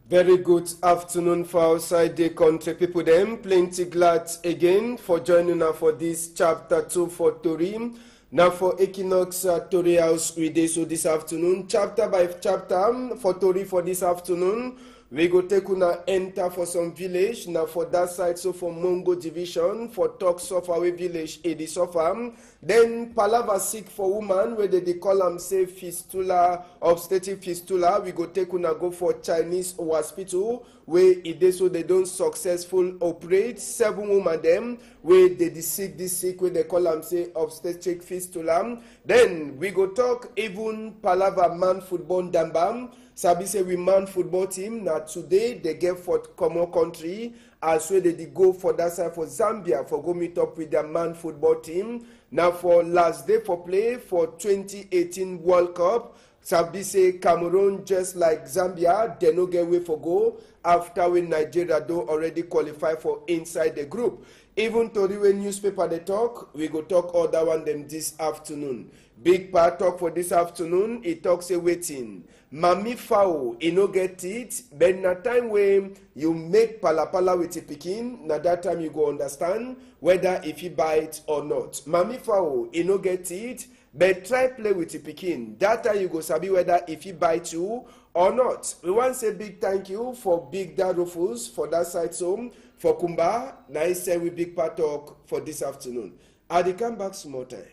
Very good afternoon for outside the country people them. Plenty glad again for joining us for this chapter 2 for Tori. Now for Equinox Tori House we dey so this afternoon. Chapter by chapter for Tori for this afternoon. We go take una enter for some village. Now for that side, so for Mongo division, for talk suffer village, Edi suffer. Then Palava sick for woman, where they call them say fistula, obstetric fistula. We go take una go for Chinese hospital, where it is so they don't successful operate. 7 women them, where they sick, where they call them say obstetric fistula. Then we go talk even Palava man football dambam. Sabi say we man football team. Now today they get for common country as well they go for that side for Zambia for go meet up with their man football team. Now for last day for play for 2018 World Cup. Sabi say Cameroon just like Zambia they no get way for go after when Nigeria do already qualify for inside the group. Even Tori when newspaper they talk, we go talk other one them this afternoon. Big part talk for this afternoon, it talks a waiting. Mami fowl, e no get it, but na time when you make palapala with a pikin, na that time you go understand whether if he bite or not. Mami fowl, e no get it, but try play with a pikin. That time you go sabi whether if he bite you or not. We want to say big thank you for Big Dad Rufus for that side home. For Kumba, now I say we big part talk for this afternoon. I will come back some more time.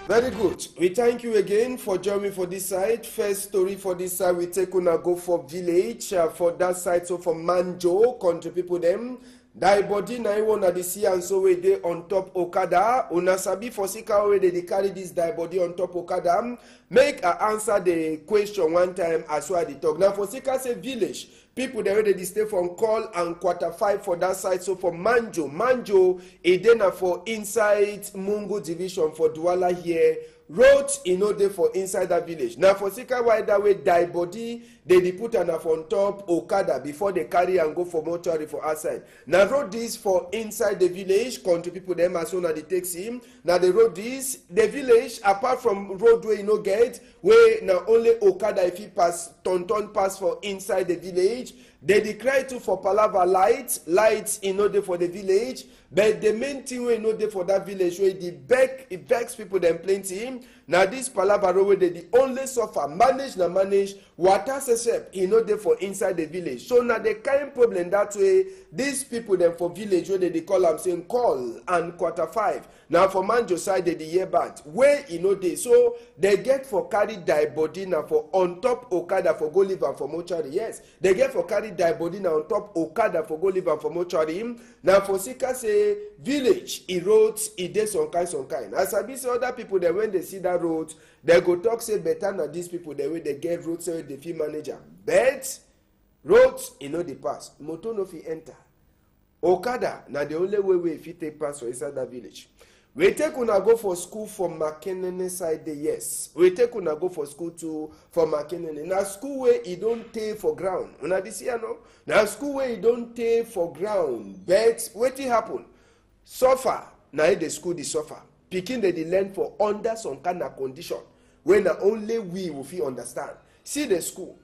Very good. We thank you again for joining for this side. First story for this side, we take una go for village for that side. So for Manjo, country people them. Die body na one at the sea and so we dey on top Okada. Una sabi for sika where they carry this die body on top Okada. Make answer the question one time as well the talk. Now for sika say village. People they already stay from call and Q5 for that side. So for Manjo, Edena for inside Mungo division for Douala here. Road dey for inside that village. Now for sika why that way die body they put an on top Okada before they carry and go for mortuary for outside. Now road this for inside the village, country people them as soon as they take him. Now the road this the village apart from roadway get where now only Okada if he pass ton pass for inside the village. They declare to for Palava lights dey for the village, but the main thing we dey for that village where it begs people them plenty. Now this Palava road they the only suffer manage water sesep dey for inside the village. So now the kind problem that way these people them for village where they call them saying call and Q5. Now for Manjo side they hear bad where dey so they get for carry die body now for on top Okada for go live and for mortuary. Yes, they get for carry die body now on top Okada for go live and for mortuary. Now for sika say village roads dey some kind. As I be say other people that when they see that road they go talk say better na these people the way they get road say they fit manager. But roads dey pass. Motor no fit enter. Okada na the only way fit take pass for inside that village. We take una go for school for Makenene side there, yes. We take una go for school too for Makenene. Now school where e don't take for ground. Una this year no. Now school where e don't take for ground. But wetin happen? Suffer. Now the school dey suffer. Pikin they learn for under some kind of condition when only we will fit understand. See the school.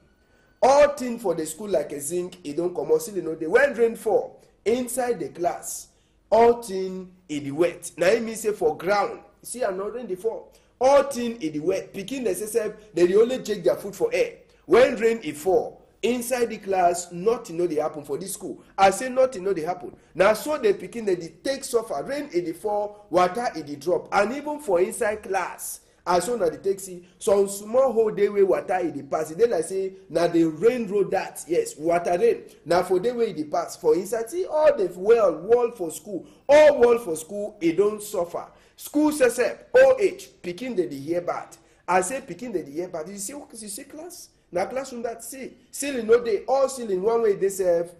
All thing for the school like a zinc, e don't come out. See dey when rain fall inside the class. All thing in the wet. Now it means say for ground. See another rain dey fall. All thing in the wet. Pikin themselves they only take their food for air. When rain e fall inside the class, nothing dey happen for this school. I say nothing dey happen. Now so the pikin they take suffer. Rain e dey fall, water e dey drop, and even for inside class. As soon as they take see some small hole dey way water e dey pass. They like say now the rain road that yes water rain. Now for the way e dey pass for inside see all the wall for school, all wall for school e don't suffer. School sesep OH pikin dey hear bad. I say pikin dey hear bad. You see class? Now classroom that see ceiling no dey all ceiling one way they serve.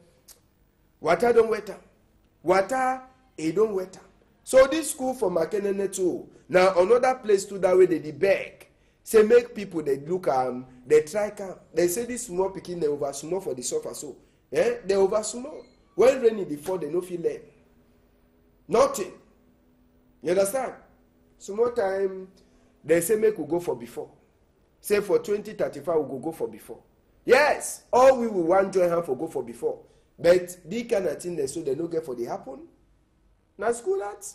Water don't wet am. Water e don't wet am. So this school for Makenene too. Now another place too that way they beg. Say make people they look they try come. They say this small pikin they over small for the suffer so. They over small. When rainy before they no feel learn. Nothing. You understand? Small time they say make we go for before. Say for 2035 we go for before. Yes, all we will want join hand for go for before. But the kind of thing they so they no get for the happen. Now school that.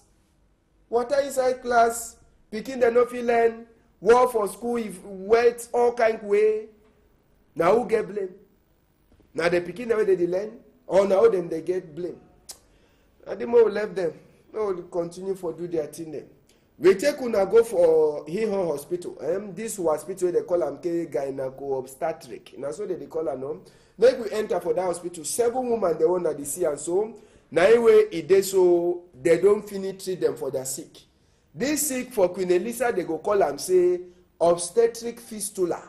Water inside class, picking they no feel learn, work for school if wet, all kind way. Now who get blame? Now they picking the way they learn, or now them they get blame. And the more we left them, no will continue for do their thing then. We take una go for Hihon Hospital. This hospital they call them gyneco-obstetric. Now so they call her no. Make we enter for that hospital. 7 women they want to see and so. Now anyway, it is so they don't finish treat them for their sick. This sick for Queen Elisa they go call them say obstetric fistula.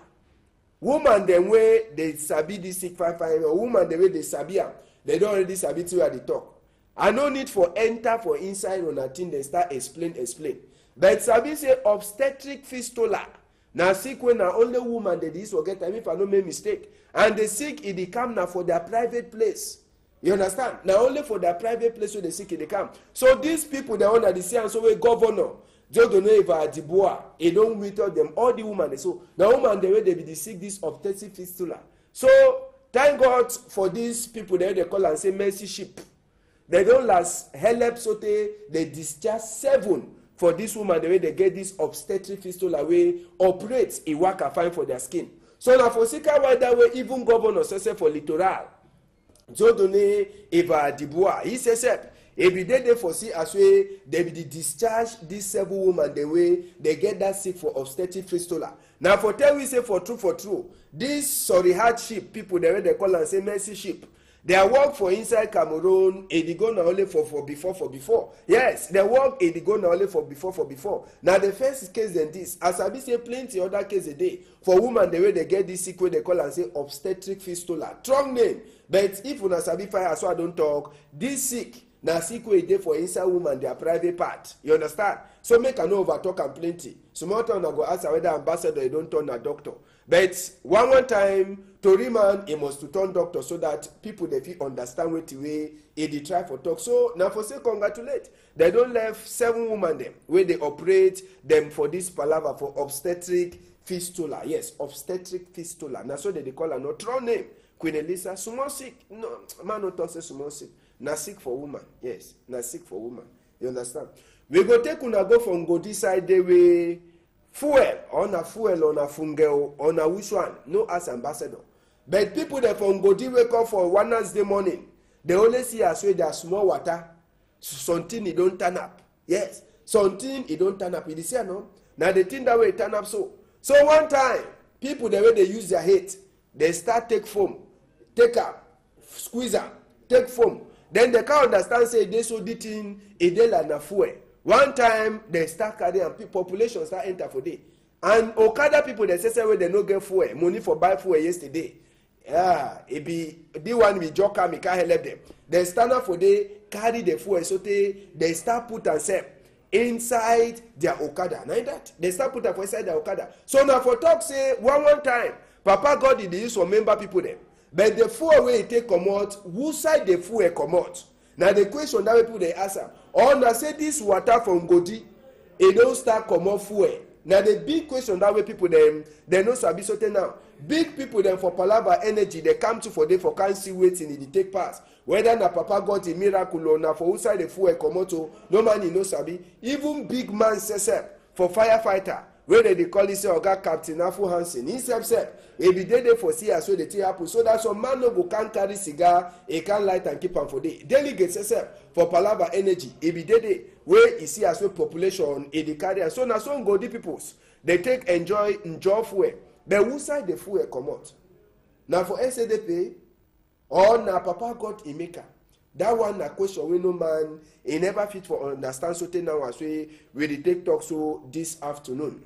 Woman them way they sabi this sick fine. Or woman the way they sabi am, they don't already sabi to where they talk. I no need for enter for inside on a thing they start explain. But sabi say obstetric fistula. Now sick when na only woman they this forget time if I no make mistake. And the sick it dey come now for their private place. You understand? Now only for their private place where they sick it they come. So these people they want to see and so we governor. Just don't know if Adiboa, he don't meet them all the women they so now woman the way they be the sick this obstetric fistula. So thank God for these people they call and say mercy ship. They don't last help so they discharge 7 for this woman the way they get this obstetric fistula way operates a worker fine for their skin. So now for sicker why that way even governor say for littoral. Jodone Eva Dibois, he says every day they foresee as way they be discharge these 7 women the way they get that sick for obstetric fistula. Now for tell we say for true, this hardship people the way they call and say mercy ship. They work for inside Cameroon, they go now only for before. Yes, they work they go now only for before. Now the first case than this, as I be say plenty other case a day for women the way they get this sick way they call and say obstetric fistula. Strong name, but if una sabi fire so I don't talk, this sick na sick way dey for inside woman their private part. You understand? So make I no over talk and plenty. Small time I go ask whether ambassador you don't turn a doctor. But one time, Tory man, he must to turn doctor so that people they feel understand what the way they try for talk. So now for say congratulate. They don't left 7 women them where they operate them for this palaver for obstetric fistula. Yes, obstetric fistula. Now so they call her no true name. Queen Elisa, small sick. No, man no talk say small sick. Na sick for woman. Yes, na sick for woman. You understand? We go take una go from go this side the way. Fuel on a fungel on a which one? No as ambassador. But people that from Godi wake up for Wednesday morning, they only see as well there's small water. Something it don't turn up. Yes. Something it don't turn up. You see no? Now the thing that way turn up so. So one time, people the way they use their head, they start take foam, take up, squeeze up, take foam. Then they can't understand say they so the thing it dey like na fuel. One time they start carrying and population start enter for day. And Okada people they say when they no get fuel, money for buy fuel yesterday. Yeah, it be the one with joker me can't help them. They stand up for day, carry the fuel so they start put and sell inside their Okada. Now that they start put up inside their Okada. So now for talk say one time, Papa God did use for member people them. But the fuel way take come out, who side the fuel come out? Now the question that people they answer. Or now say this water from Godi, it don't start come off fuel. Now the big question that way people they know sabi something now. Big people them for Palava Energy they come to for them for can't see waiting in the take pass. Whether na Papa got a miracle or na for who side the fuel come out, no man no sabi. Even big man says for firefighter. Where they call it say Oga Captain Afu Hansen. He said, be there for see as well the thing happen. So that some man no go can carry cigar, he can light and keep on for day. Delegate says for Palava Energy, he be there where he see as well population in the carrier. So now some go the peoples. They take enjoy fuel. But who side the fuel come out? Now for SADP or na Papa got a maker. That one na question we no man he never fit for understand so now as we take talk so this afternoon.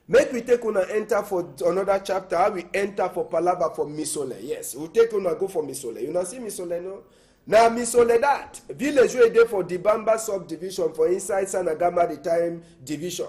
Make we take una enter for another chapter. We enter for Palava for Misole. Yes, we take una go for Misole. You know see Misole no? Now Misole that village where dey for Dibamba subdivision for inside Sanagama the time division.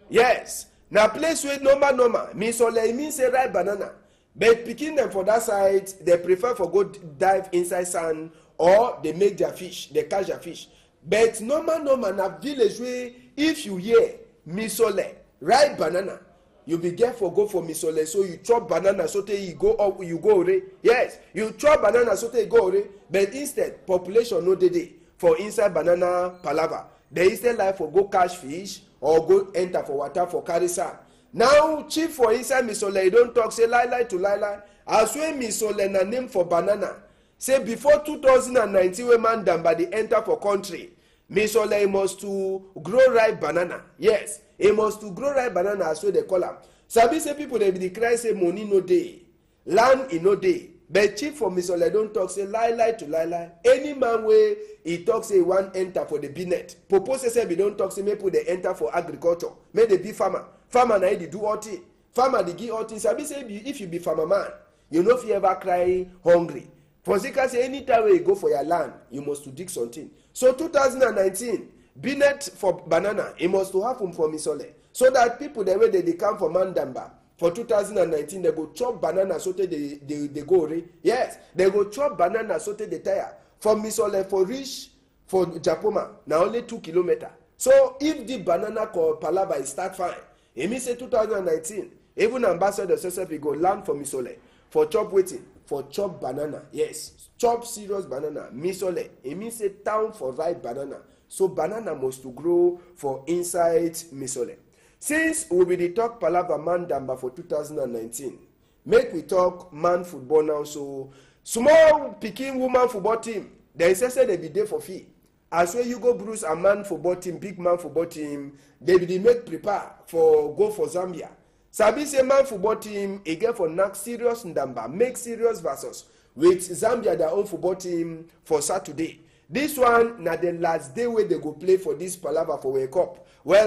Yes. Now place where normal. Misole it means say ripe banana. But picking them for that side, they prefer for go dive inside sand or they make their fish, they catch their fish. But normal na village where if you hear Misole, ripe banana. You be get for go for misole, so you chop banana so tey you go up, you go ore. Yes, you chop banana so tey you go ore, but instead population no dey for inside banana palava. They instead like for go catch fish or go enter for water for carry sand. Now chief for inside misole, you don't talk say lie to lie. As wey misole na name for banana. Say before 2019 when man damba dey enter for country, misole must to grow ripe banana. Yes. He must to grow ripe banana as so they call am. Sabi say people they be cry say money no dey, land e no dey. But chief for misole don't talk say lie to lie. Any man wey he talk say he wan enter for the binet. Propose say be don't talk say make people they enter for agriculture. Make they be farmer. Farmer na dey do all thing. Farmer dey give all things. Sabi say if you be farmer man, you no fit ever cry hungry. For Zika say anytime when you go for your land, you must to dig something. So 2019. Binet for banana, it must to happen for misole. So that people the way they come for Mandamba for 2019, they go chop banana so they go re. Yes, they go chop banana so they tire. From misole for reach for Japoma, now only 2 kilometers. So if the banana called palava is start fine, it means say 2019, even ambassador Sesep go land for misole for chop waiting for chop banana. Yes, chop serious banana. Misole, it means say town for ripe banana. So banana must to grow for inside misole. Since we will be talk palava man damba for 2019, make we talk man football now. So small picking woman football team, they say they be there for fee. As well you go Bruce a man football team, big man football team, they be make prepare for go for Zambia. Sabi say man football team again for knock serious ndamba, make serious versus with Zambia their own football team for Saturday. This one na the last day where they go play for this palava for World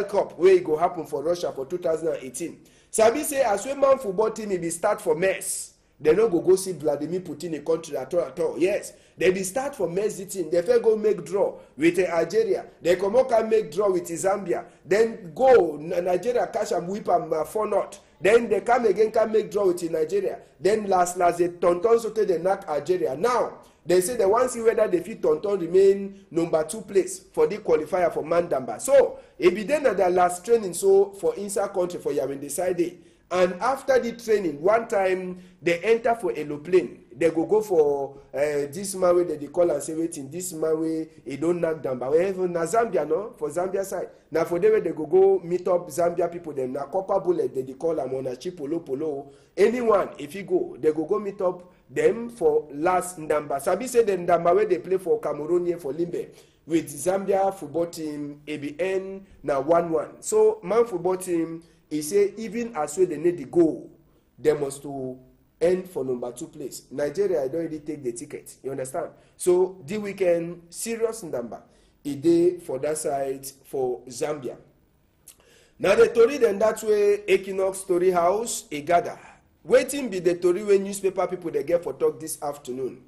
Cup where it go happen for Russia for 2018. Sabi say as well man football team it be start for mess. They no go see Vladimir Putin in country at all. Yes, they be start for mess team. They first go make draw with Algeria. They come out can make draw with Zambia. Then go Nigeria catch and whip them 4-0. Then they come again can make draw with Nigeria. Then last they tonton so they knock Algeria. Now they say they want to see whether they fit tonton remain number 2 place for the qualifier for Mandamba. So it be then at their last training so for inside country for Yawin Side. And after the training, one time they enter for aeroplane. They go for this man way they call and say waiting. This man way he don't knock down. But even na Zambia no for Zambia side. Now for them they go meet up Zambia people. Them na copper bullet they call them on a cheap polo. Anyone if you go they go meet up them for last Ndamba. Sabi say the Ndamba where they play for Cameroon here for Limbe with Zambia football team ABN na 1-1. So man football team. He say even as well they need the goal, they must to end for number 2 place. Nigeria I don't really take the ticket. You understand? So the weekend serious number a day for that side for Zambia. Now the story then that way Equinox Story House a gather. Waiting be the story when newspaper people they get for talk this afternoon.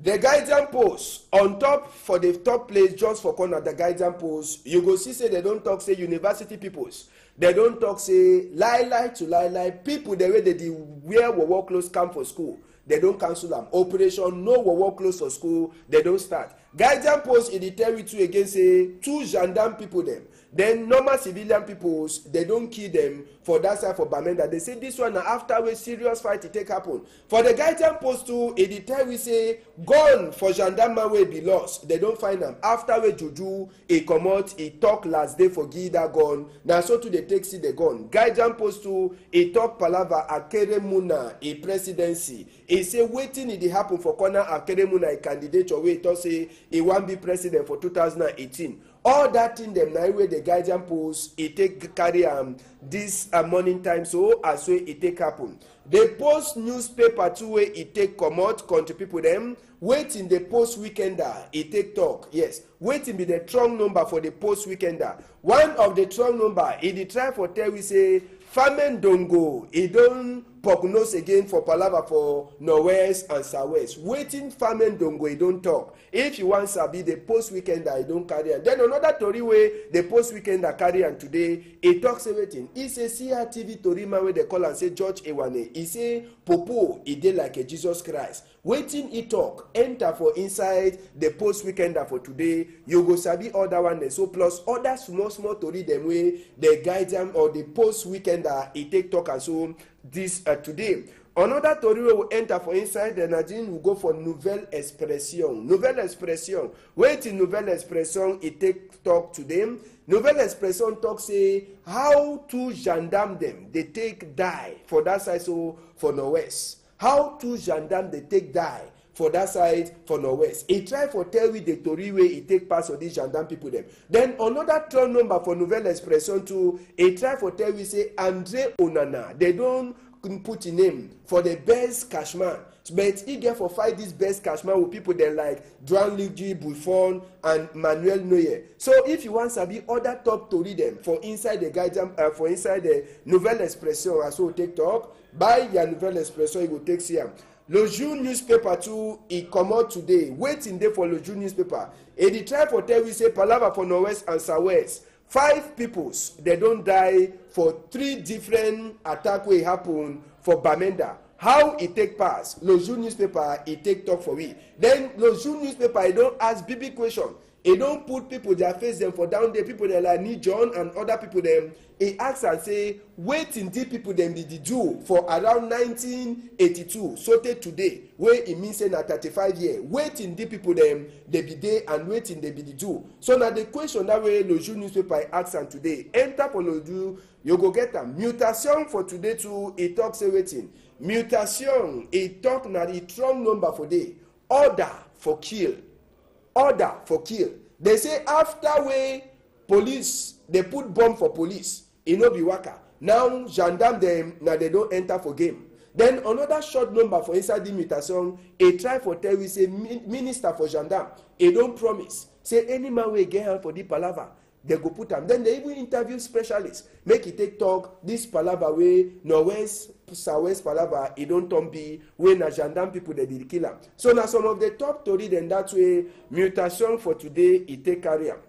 The guidance post on top for the top place just for corner the guidance post you go see say they don't talk say university peoples. They don't talk say lie to lie. People the way they wear work clothes come for school. They don't cancel them. Operation no work clothes for school. They don't start. Guidance post in the territory again say 2 gendarme people them. Then normal civilian peoples they don't kill them for that side for Bamenda. They say this one after we serious fight to take happen. For the guidance post too, in the time we say gun for gendarme will be lost. They don't find them. After we juju he come out, he talk last day for give that gun. Now so to they take see the gun. Guidance post too, he talk palava Akere Muna a presidency. He say waiting it happen for corner Akere Muna a candidate or wait to say he won't be president for 2018. All that in them now where the guidance post it take carry this morning time so as way it take happen. They post newspaper too way it take come out country people them waiting the post weekender it take talk. Yes, waiting be the strong number for the post weekender. One of the strong number it try for tell we say Famen Dongo it don't prognose again for palava for northwest and southwest. Waiting farming don't go, don't talk. If you want sabi the post weekend I don't carry on. Then another tori way the post weekend I carry on today, it talks everything. He say CRTV tori man where they call and say George Ewane. He say Popo he did like a Jesus Christ. Waiting he talk enter for inside the post weekend for today. You go sabi other one so plus other small tori them way they guide them or the post weekend he take talk and so this today. Another tori will enter for inside the Nadine will go for nouvelle expression. Nouvelle expression. Wait in nouvelle expression it take talk to them. Nouvelle expression talk say how to gendarme them they take die for that side so for northwest. How to gendarme they take die for that side for northwest. He try for tell we the tori way he take pass on these gendarme people them. Then another turn number for nouvelle expression too. He try for tell we say Andre Onana. They don't put in name for the best cashman, but he get for fight this best cashman with people then like Gianluigi Buffon and Manuel Neuer. So if you want to be other top to read them for inside the guidance for inside the nouvelle expression as well take talk by your nouvelle expression you will take here. Le Jour newspaper too, it come out today. Waiting there for Le Jour newspaper. And he try for tell we say palava for northwest and southwest. 5 peoples they don't die for 3 different attack wey happen for Bamenda. How it take pass? Le Jour newspaper it take talk for we. Then Le Jour newspaper it don't ask big question. It don't put people their face them for down there. People they like Ni John and other people them. He asks and say, wait until people them did do for around 1982. So today, where it means say na 35 years. Wait until people them they be there and wait in they be do. So now the question that way Le Jour newspaper asks and today enter for Le Jour you go get a mutation for today too. It talks everything. Mutation it talk na the strong number for day. Order for kill. Order for kill. They say after way police they put bomb for police. It no be waka. Now gendarme them now they don't enter for game. Then another short number for inside the mutation. A try for tell we say minister for gendarme. He don't promise. Say any man will get hand for the palava. They go put them. Then they even interview specialists. Make it take talk. This palava way northwest, southwest palava. It don't turn be when a gendarme people they did kill them. So now some of the top story then that way mutation for today it take career.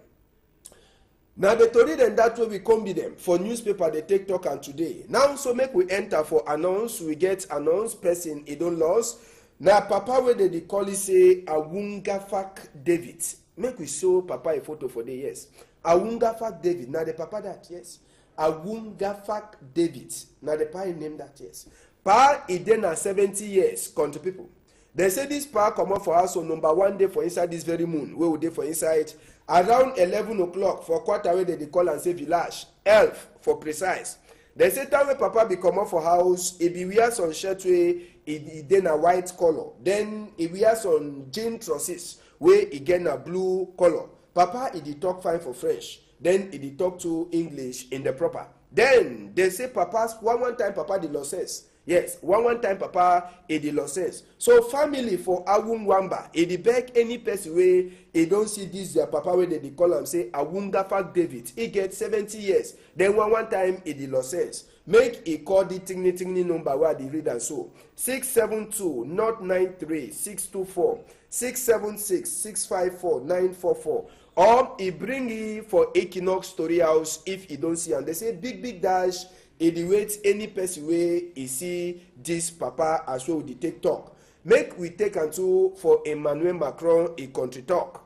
Now the story then that way we come be them for newspaper they take talk and today. Now so make we enter for announce we get announce person it don't lose. Now papa where they call it say Awungafak David. Make we show papa a photo for the yes. Awungafak David. Now the papa that yes. Awungafak David. Now the pa name that yes. Pa is then 70 years country people. They say this pa come up for us on number 1 day for inside this very moon. Where would they for inside? Around 11 o'clock for quarter way they call and say village. 11 for precise. They say time when papa be come up for house, he be wear some shirt way, he then a white color. Then he wear some jean trousers where he get a blue color. Papa he did talk fine for French. Then he did talk to English in the proper. Then they say papa's one time papa the losses. Yes, one time papa he the losses. So family for Awung Wamba, he the beg any person way he don't see this their papa where they call him say Awungafak David. He get 70 years. Then one time he the losses. Make a call the tingly number where the read and so 672 not 93 624 676 654 944. Or he bring it for Equinox Story House if he don't see and they say big dash. He wait any person way he see this papa as well the take talk. Make we take unto for Emmanuel Macron a country talk.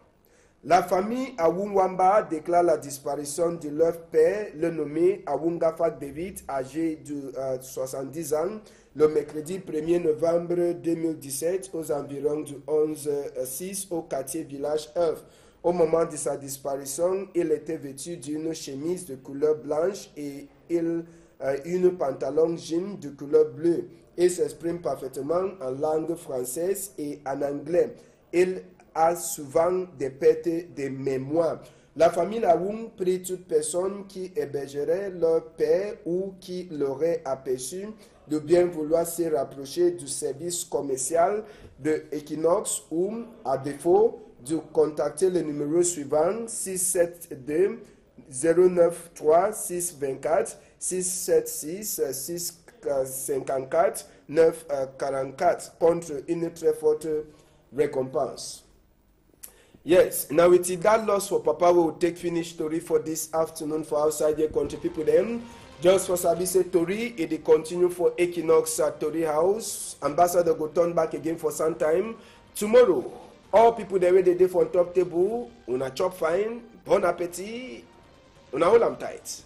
La famille Awungwamba déclare la disparition de leur père, le nommé Awungafak David, âgé de 70 ans, le mercredi 1er novembre 2017 aux environs du 11-6 au quartier village 1. Au moment de sa disparition, il était vêtu d'une chemise de couleur blanche et une pantalon jean de couleur bleue. Il s'exprime parfaitement en langue française et en anglais. Il a souvent des pertes de mémoire. La famille Awung prie toute personne qui hébergerait leur père ou qui l'aurait aperçu de bien vouloir se rapprocher du service commercial de Equinox ou, à défaut, de contacter le numéro suivant 672 093 624 676 54 9 44 contre une très forte récompense. Yes, now it is that loss for Papa will take finish story for this afternoon for outside the country people them. Just for Sabise Tori, it will continue for Equinox at Tori House. Ambassador go turn back again for some time. Tomorrow, all people they ready for on top table, una chop fine, bon appetit, una hold am tight.